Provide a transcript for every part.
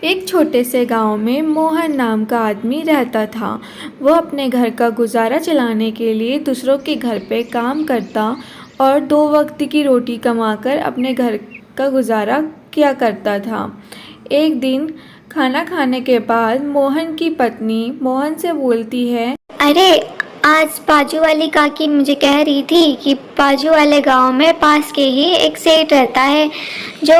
एक छोटे से गांव में मोहन नाम का आदमी रहता था। वो अपने घर का गुजारा चलाने के लिए दूसरों के घर पे काम करता और दो वक्त की रोटी कमाकर अपने घर का गुजारा किया करता था। एक दिन खाना खाने के बाद मोहन की पत्नी मोहन से बोलती है, अरे, आज बाजू वाली काकी मुझे कह रही थी कि बाजू वाले गांव में पास के ही एक सेठ रहता है जो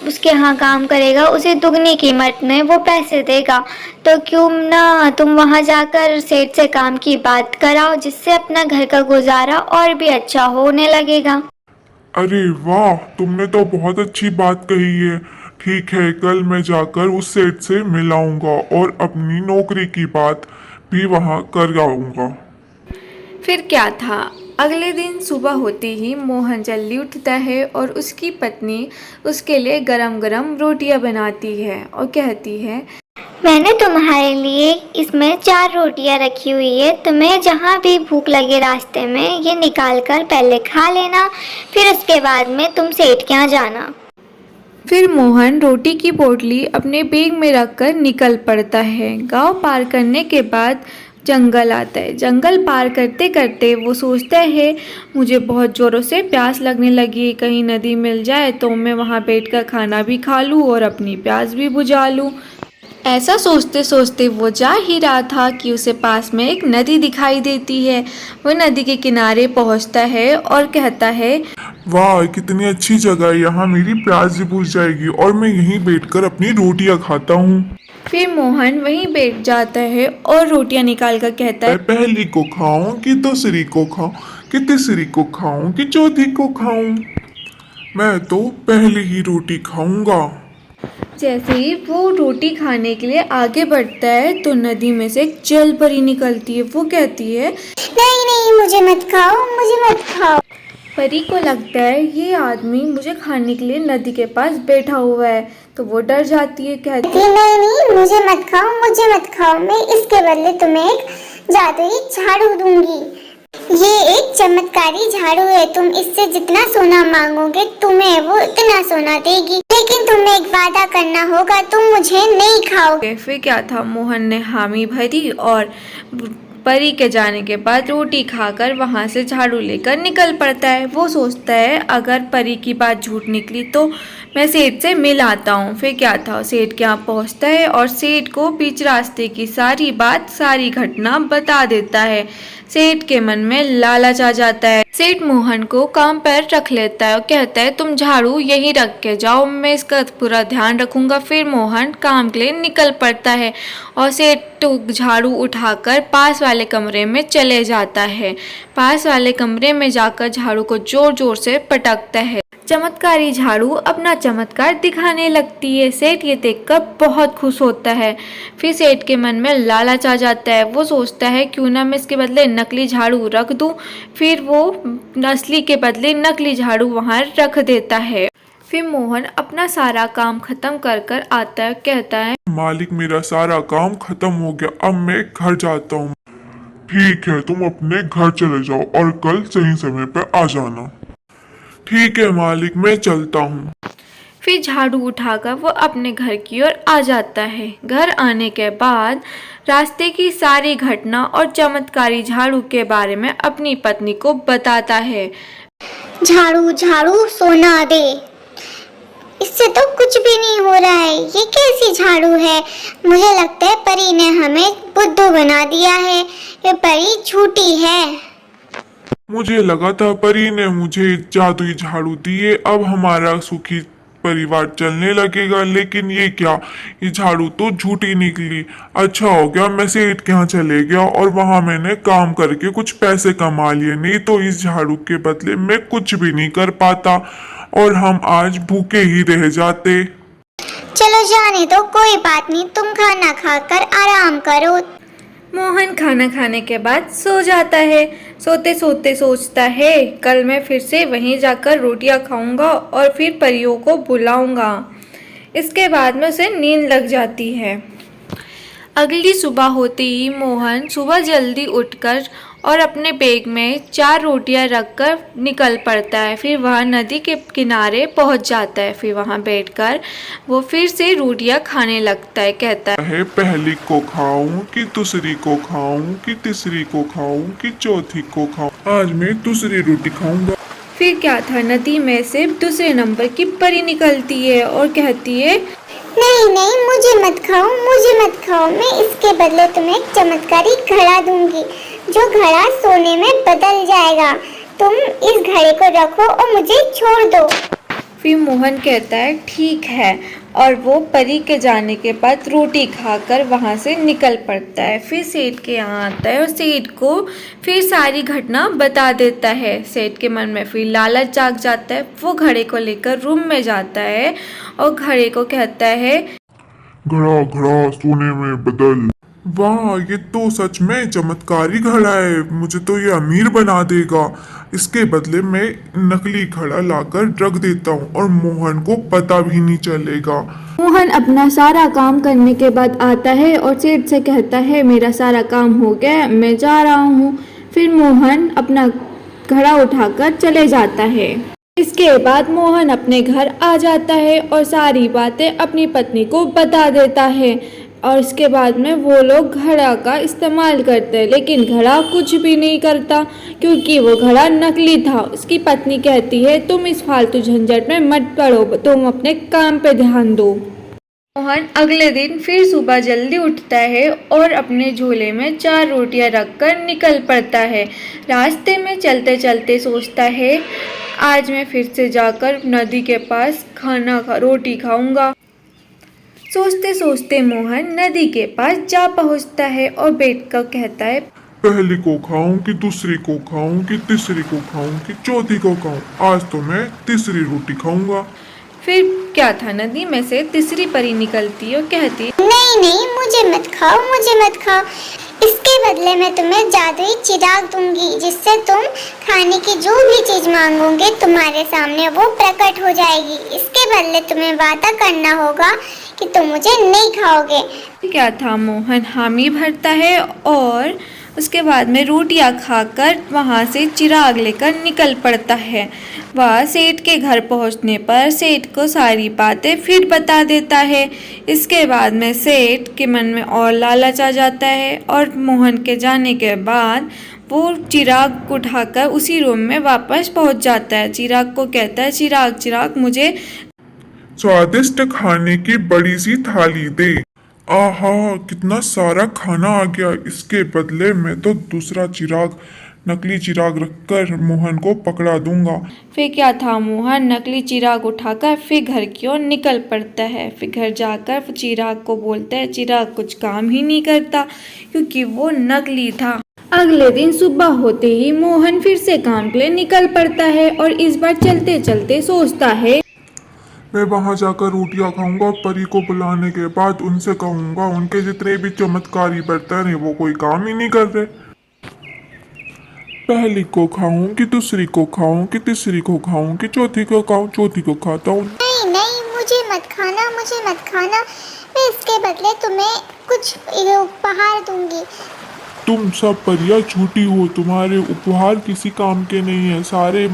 उसके यहाँ काम करेगा उसे दुगनी कीमत में वो पैसे देगा। तो क्यों ना तुम वहाँ जाकर सेठ से काम की बात कराओ, जिससे अपना घर का गुजारा और भी अच्छा होने लगेगा। अरे वाह, तुमने तो बहुत अच्छी बात कही है। ठीक है, कल मैं जाकर उस सेठ से मिलाऊंगा और अपनी नौकरी की बात भी वहां कर आऊंगा। फिर क्या था, अगले दिन सुबह होते ही मोहन जल्दी उठता है और उसकी पत्नी उसके लिए गरम गरम रोटियां बनाती है और कहती है, मैंने तुम्हारे लिए इसमें 4 रोटियां रखी हुई है, तुम्हें जहाँ भी भूख लगे रास्ते में ये निकाल कर पहले खा लेना, फिर उसके बाद में तुम सेठ के यहाँ जाना। फिर मोहन रोटी की पोटली अपने बैग में रखकर निकल पड़ता है। गांव पार करने के बाद जंगल आता है। जंगल पार करते करते वो सोचता है, मुझे बहुत ज़ोरों से प्यास लगने लगी, कहीं नदी मिल जाए तो मैं वहाँ बैठकर खाना भी खा लूँ और अपनी प्यास भी बुझा लूँ। ऐसा सोचते सोचते वो जा ही रहा था कि उसे पास में एक नदी दिखाई देती है। वो नदी के किनारे पहुँचता है और कहता है, वाह, कितनी अच्छी जगह है, यहाँ मेरी प्यास भी बुझ जाएगी और मैं यहीं बैठकर अपनी रोटियां खाता हूँ। फिर मोहन वहीं बैठ जाता है और रोटियां निकाल कर कहता है, मैं पहली को खाऊं कि दूसरी को खाऊं कि तीसरी को खाऊं कि चौथी को खाऊं? मैं तो पहली ही रोटी खाऊंगा। जैसे ही वो रोटी खाने के लिए आगे बढ़ता है तो नदी में से एक जल परी निकलती है। वो कहती है, नहीं नहीं, मुझे मत खाओ, मुझे मत खाओ। परी को लगता है ये आदमी मुझे खाने के लिए नदी के पास बैठा हुआ है, तो वो डर जाती है, कहती है, नहीं नहीं, मुझे मत खाओ, मुझे मत खाओ, मैं इसके बदले तुम्हें एक जादुई झाड़ू दूंगी। ये एक चमत्कारी झाड़ू है, तुम इससे जितना सोना मांगोगे तुम्हें वो इतना सोना देगी, लेकिन तुम्हें एक वादा करना होगा, तुम मुझे नहीं खाओगे। फिर क्या था, मोहन ने हामी भरी और परी के जाने के बाद रोटी खाकर वहाँ से झाड़ू लेकर निकल पड़ता है। वो सोचता है अगर परी की बात झूठ निकली तो मैं सेठ से मिल आता हूँ। फिर क्या था, सेठ के यहाँ पहुँचता है और सेठ को बीच रास्ते की सारी बात सारी घटना बता देता है। सेठ के मन में लालच आ जाता है। सेठ मोहन को काम पर रख लेता है और कहता है, तुम झाड़ू यहीं रख के जाओ, मैं इसका पूरा ध्यान रखूंगा। फिर मोहन काम के लिए निकल पड़ता है और सेठ झाड़ू उठाकर पास वाले कमरे में चले जाता है। पास वाले कमरे में जाकर झाड़ू को जोर जोर से पटकता है। चमत्कारी झाड़ू अपना चमत्कार दिखाने लगती है। सेठ ये देखकर बहुत खुश होता है। फिर सेठ के मन में लालच आ जाता है। वो सोचता है क्यों ना मैं इसके बदले नकली झाड़ू रख दूं। फिर वो असली के बदले नकली झाड़ू वहाँ रख देता है। फिर मोहन अपना सारा काम खत्म कर कर आता है, कहता है, मालिक, मेरा सारा काम खत्म हो गया, अब मैं घर जाता हूँ। ठीक है, तुम अपने घर चले जाओ और कल सही समय पर आ जाना। ठीक है मालिक, मैं चलता हूँ। फिर झाड़ू उठाकर वो अपने घर की ओर आ जाता है। घर आने के बाद रास्ते की सारी घटना और चमत्कारी झाड़ू के बारे में अपनी पत्नी को बताता है। झाड़ू झाड़ू सोना दे, इससे तो कुछ भी नहीं हो रहा है, ये कैसी झाड़ू है? मुझे लगता है परी ने हमें बुद्धू बना दिया है, ये परी झूठी है। मुझे लगा था परी ने मुझे जादुई झाड़ू दिए, अब हमारा सुखी परिवार चलने लगेगा, लेकिन ये क्या, ये झाड़ू तो झूठी निकली। अच्छा हो गया मैं सेठ के यहाँ चले गया और वहां मैंने काम करके कुछ पैसे कमा लिए, नहीं तो इस झाड़ू के बदले मैं कुछ भी नहीं कर पाता और हम आज भूखे ही रह जाते। चलो जाने दो, कोई बात नहीं, तुम खाना खाकर आराम करो। मोहन खाना खाने के बाद सो जाता है। सोते सोते सोचता है, कल मैं फिर से वहीं जाकर रोटियां खाऊंगा और फिर परियों को बुलाऊंगा। इसके बाद में उसे नींद लग जाती है। अगली सुबह होते ही मोहन सुबह जल्दी उठकर और अपने बैग में 4 रोटियां रखकर निकल पड़ता है। फिर वह नदी के किनारे पहुंच जाता है। फिर वहां बैठकर वो फिर से रोटियां खाने लगता है। कहता है पहली को खाऊं कि दूसरी को खाऊं कि तीसरी को खाऊं कि चौथी को खाऊं। आज मैं दूसरी रोटी खाऊंगा। फिर क्या था, नदी में से दूसरे नंबर की परी निकलती है और कहती है, नहीं नहीं, मुझे मत खाओ, मुझे मत खाओ। मैं इसके बदले तुम्हें एक चमत्कारी घड़ा दूंगी, जो घड़ा सोने में बदल जाएगा। तुम इस घड़े को रखो और मुझे छोड़ दो। फिर मोहन कहता है ठीक है, और वो परी के जाने के बाद रोटी खाकर वहाँ से निकल पड़ता है। फिर सेठ के यहाँ आता है और सेठ को फिर सारी घटना बता देता है। सेठ के मन में फिर लालच जाग जाता है। वो घड़े को लेकर रूम में जाता है और घड़े को कहता है, घड़ा घड़ा सोने में बदल। वाह, ये तो सच में चमत्कारी घड़ा है। मुझे तो ये अमीर बना देगा। इसके बदले मैं नकली घड़ा लाकर रख देता हूँ और मोहन को पता भी नहीं चलेगा। मोहन अपना सारा काम करने के बाद आता है और सेठ से कहता है मेरा सारा काम हो गया, मैं जा रहा हूँ। फिर मोहन अपना घड़ा उठाकर चले जाता है। इसके बाद मोहन अपने घर आ जाता है और सारी बातें अपनी पत्नी को बता देता है। और इसके बाद में वो लोग घड़ा का इस्तेमाल करते हैं, लेकिन घड़ा कुछ भी नहीं करता क्योंकि वो घड़ा नकली था। उसकी पत्नी कहती है तुम इस फालतू झंझट में मत पड़ो, तुम अपने काम पे ध्यान दो। मोहन अगले दिन फिर सुबह जल्दी उठता है और अपने झोले में 4 रोटियां रखकर निकल पड़ता है। रास्ते में चलते चलते सोचता है आज मैं फिर से जाकर नदी के पास रोटी खाऊंगा। सोचते सोचते मोहन नदी के पास जा पहुंचता है और बैठकर कहता है, पहली को खाऊं कि दूसरी को खाऊं कि तीसरी को खाऊं कि चौथी को खाऊं। आज तो मैं तीसरी रोटी खाऊंगा। फिर क्या था, नदी में से तीसरी परी निकलती है और कहती है, नहीं नहीं, मुझे मत खाओ, मुझे मत खाओ। इसके बदले मैं तुम्हें जादुई चिराग दूंगी, जिससे तुम खाने की जो भी चीज मांगोगे तुम्हारे सामने वो प्रकट हो जाएगी। इसके बदले तुम्हें वादा करना होगा कि तुम मुझे नहीं खाओगे। क्या था, मोहन हामी भरता है और उसके बाद में रोटियां खाकर वहाँ से चिराग लेकर निकल पड़ता है। वह सेठ के घर पहुँचने पर सेठ को सारी बातें फिर बता देता है। इसके बाद में सेठ के मन में और लालच आ जाता है और मोहन के जाने के बाद वो चिराग उठाकर उसी रूम में वापस पहुँच जाता है। चिराग को कहता है, चिराग चिराग मुझे स्वादिष्ट खाने की बड़ी सी थाली दे। आहा, कितना सारा खाना आ गया। इसके बदले मैं तो दूसरा चिराग, नकली चिराग रखकर मोहन को पकड़ा दूंगा। फिर क्या था, मोहन नकली चिराग उठाकर फिर घर की ओर निकल पड़ता है। फिर घर जाकर चिराग को बोलता है, चिराग कुछ काम ही नहीं करता क्योंकि वो नकली था। अगले दिन सुबह होते ही मोहन फिर से काम के लिए निकल पड़ता है और इस बार चलते चलते सोचता है, मैं वहां जाकर रोटियां खाऊंगा और परी को बुलाने के बाद उनसे कहूंगा उनके जितने भी चमत्कारी बर्तन है वो कोई काम ही नहीं कर रहे। पहली को खाऊं कि दूसरी को खाऊं कि तीसरी को खाऊं कि चौथी को खाऊं, चौथी को खाता हूँ। नहीं नहीं, मुझे मत खाना, मुझे मत खाना। मैं इसके बदले तुम्हें कुछ उपहार दूंगी। तुम सब परियां झूठी हो, तुम्हारे उपहार किसी काम के नहीं है। सारे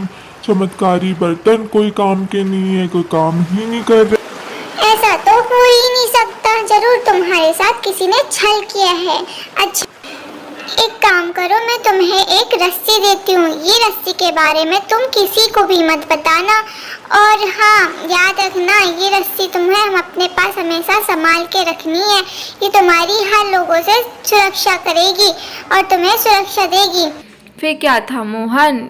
चमत्कारी बर्तन कोई काम के नहीं है, कोई काम ही नहीं कर रहे। ऐसा तो हो ही नहीं सकता, जरूर तुम्हारे साथ किसी ने छल किया है। अच्छा, एक काम करो, मैं तुम्हें एक रस्सी देती हूँ। ये रस्सी के बारे में तुम किसी को भी मत बताना। और हाँ, याद रखना, ये रस्सी तुम्हें हम अपने पास हमेशा संभाल के रखनी है। ये तुम्हारी हर लोगों से सुरक्षा करेगी और तुम्हें सुरक्षा देगी। फिर क्या था, मोहन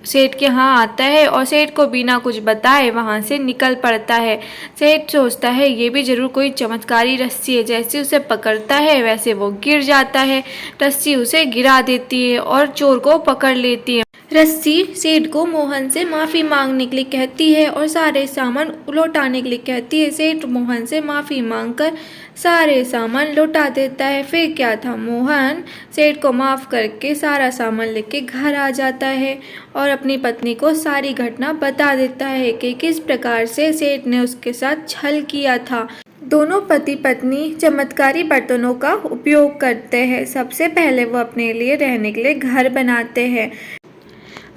सेठ के यहाँ आता है और सेठ को बिना कुछ बताए वहाँ से निकल पड़ता है। सेठ सोचता है ये भी जरूर कोई चमत्कारी रस्सी है। जैसे उसे पकड़ता है वैसे वो गिर जाता है। रस्सी उसे गिरा देती है और चोर को पकड़ लेती है। रस्सी सेठ को मोहन से माफ़ी मांगने के लिए कहती है और सारे सामान लौटाने के लिए कहती है। सेठ मोहन से माफ़ी मांगकर सारे सामान लौटा देता है। फिर क्या था, मोहन सेठ को माफ़ करके सारा सामान लेके घर आ जाता है और अपनी पत्नी को सारी घटना बता देता है कि किस प्रकार से सेठ ने उसके साथ छल किया था। दोनों पति पत्नी चमत्कारी बर्तनों का उपयोग करते हैं। सबसे पहले वो अपने लिए रहने के लिए घर बनाते हैं,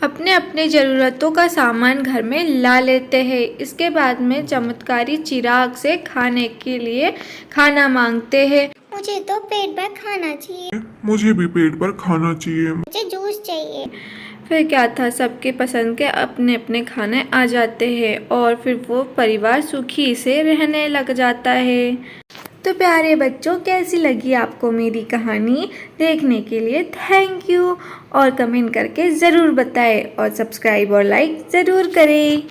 अपने अपने ज़रूरतों का सामान घर में ला लेते हैं। इसके बाद में चमत्कारी चिराग से खाने के लिए खाना मांगते हैं। मुझे तो पेट भर खाना चाहिए, मुझे भी पेट भर खाना चाहिए। मुझे जूस चाहिए। फिर क्या था, सबके पसंद के अपने अपने खाने आ जाते हैं और फिर वो परिवार सुखी से रहने लग जाता है। तो प्यारे बच्चों, कैसी लगी आपको मेरी कहानी? देखने के लिए थैंक यू, और कमेंट करके ज़रूर बताएं और सब्सक्राइब और लाइक ज़रूर करें।